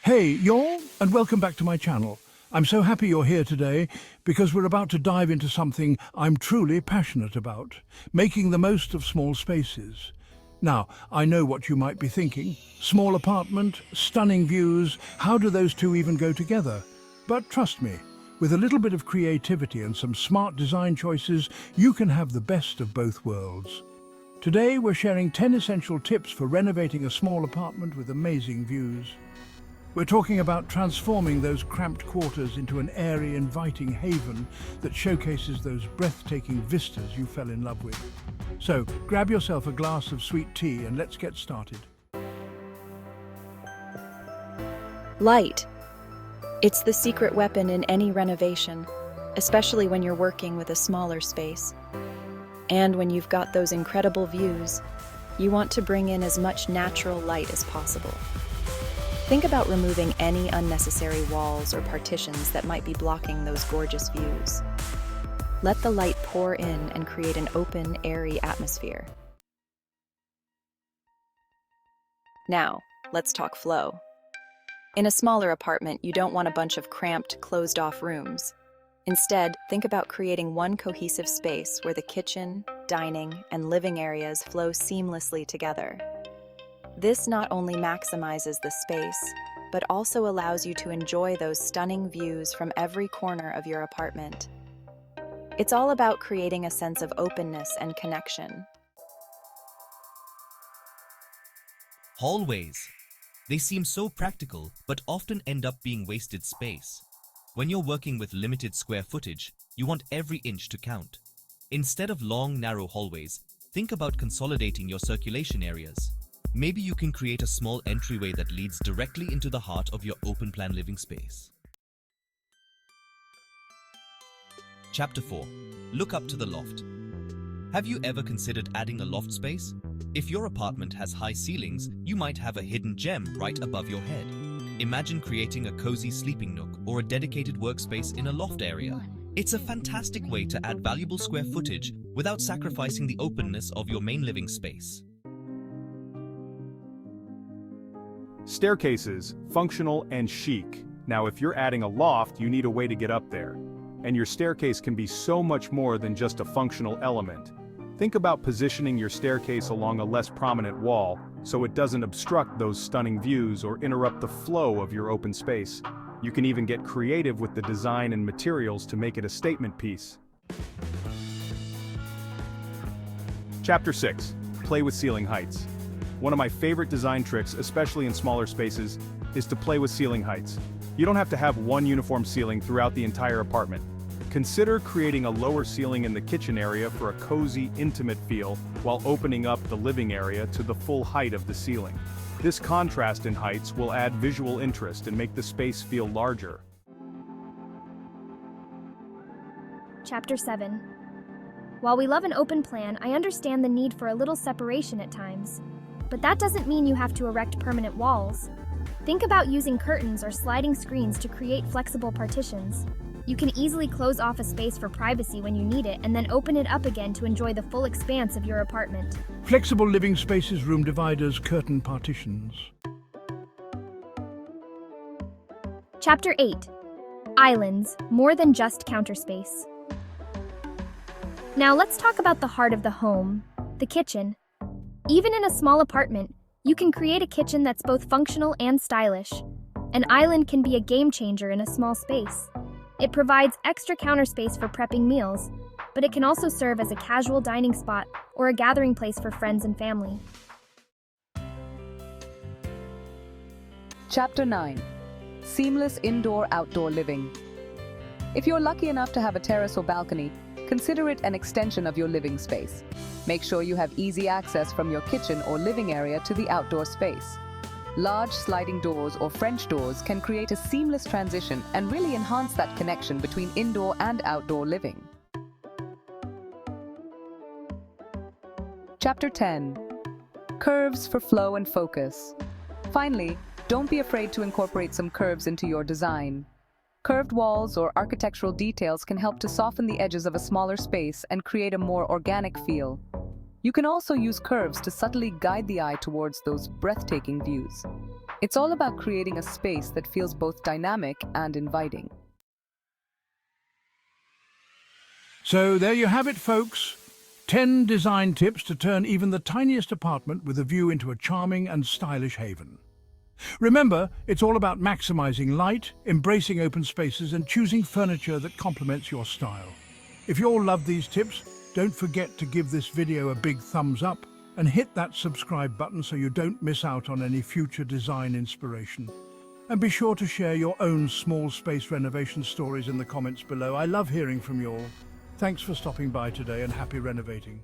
Hey, y'all, and welcome back to my channel. I'm so happy you're here today because we're about to dive into something I'm truly passionate about, making the most of small spaces. Now, I know what you might be thinking. Small apartment, stunning views, how do those two even go together? But trust me, with a little bit of creativity and some smart design choices, you can have the best of both worlds. Today, we're sharing 10 essential tips for renovating a small apartment with amazing views. We're talking about transforming those cramped quarters into an airy, inviting haven that showcases those breathtaking vistas you fell in love with. So, grab yourself a glass of sweet tea and let's get started. Light. It's the secret weapon in any renovation, especially when you're working with a smaller space. And when you've got those incredible views, you want to bring in as much natural light as possible. Think about removing any unnecessary walls or partitions that might be blocking those gorgeous views. Let the light pour in and create an open, airy atmosphere. Now, let's talk flow. In a smaller apartment, you don't want a bunch of cramped, closed-off rooms. Instead, think about creating one cohesive space where the kitchen, dining, and living areas flow seamlessly together. This not only maximizes the space, but also allows you to enjoy those stunning views from every corner of your apartment. It's all about creating a sense of openness and connection. Hallways. They seem so practical, but often end up being wasted space. When you're working with limited square footage, you want every inch to count. Instead of long, narrow hallways, think about consolidating your circulation areas. Maybe you can create a small entryway that leads directly into the heart of your open-plan living space. Chapter 4. Look up to the loft. Have you ever considered adding a loft space? If your apartment has high ceilings, you might have a hidden gem right above your head. Imagine creating a cozy sleeping nook or a dedicated workspace in a loft area. It's a fantastic way to add valuable square footage without sacrificing the openness of your main living space. Staircases, functional and chic. Now if you're adding a loft, you need a way to get up there. And your staircase can be so much more than just a functional element. Think about positioning your staircase along a less prominent wall, so it doesn't obstruct those stunning views or interrupt the flow of your open space. You can even get creative with the design and materials to make it a statement piece. Chapter 6. Play with ceiling heights. One of my favorite design tricks, especially in smaller spaces, is to play with ceiling heights. You don't have to have one uniform ceiling throughout the entire apartment. Consider creating a lower ceiling in the kitchen area for a cozy, intimate feel, while opening up the living area to the full height of the ceiling. This contrast in heights will add visual interest and make the space feel larger. Chapter 7. While we love an open plan, I understand the need for a little separation at times. But that doesn't mean you have to erect permanent walls. Think about using curtains or sliding screens to create flexible partitions. You can easily close off a space for privacy when you need it and then open it up again to enjoy the full expanse of your apartment. Flexible living spaces, room dividers, curtain partitions. Chapter 8. Islands, more than just counter space. Now let's talk about the heart of the home, the kitchen. Even in a small apartment, you can create a kitchen that's both functional and stylish. An island can be a game changer in a small space. It provides extra counter space for prepping meals, but it can also serve as a casual dining spot or a gathering place for friends and family. Chapter 9. Seamless indoor-outdoor living. If you're lucky enough to have a terrace or balcony, consider it an extension of your living space. Make sure you have easy access from your kitchen or living area to the outdoor space. Large sliding doors or French doors can create a seamless transition and really enhance that connection between indoor and outdoor living. Chapter 10. Curves for flow and focus. Finally, don't be afraid to incorporate some curves into your design. Curved walls or architectural details can help to soften the edges of a smaller space and create a more organic feel. You can also use curves to subtly guide the eye towards those breathtaking views. It's all about creating a space that feels both dynamic and inviting. So there you have it, folks. 10 design tips to turn even the tiniest apartment with a view into a charming and stylish haven. Remember, it's all about maximizing light, embracing open spaces, and choosing furniture that complements your style. If you all love these tips, don't forget to give this video a big thumbs up and hit that subscribe button so you don't miss out on any future design inspiration. And be sure to share your own small space renovation stories in the comments below. I love hearing from you all. Thanks for stopping by today and happy renovating.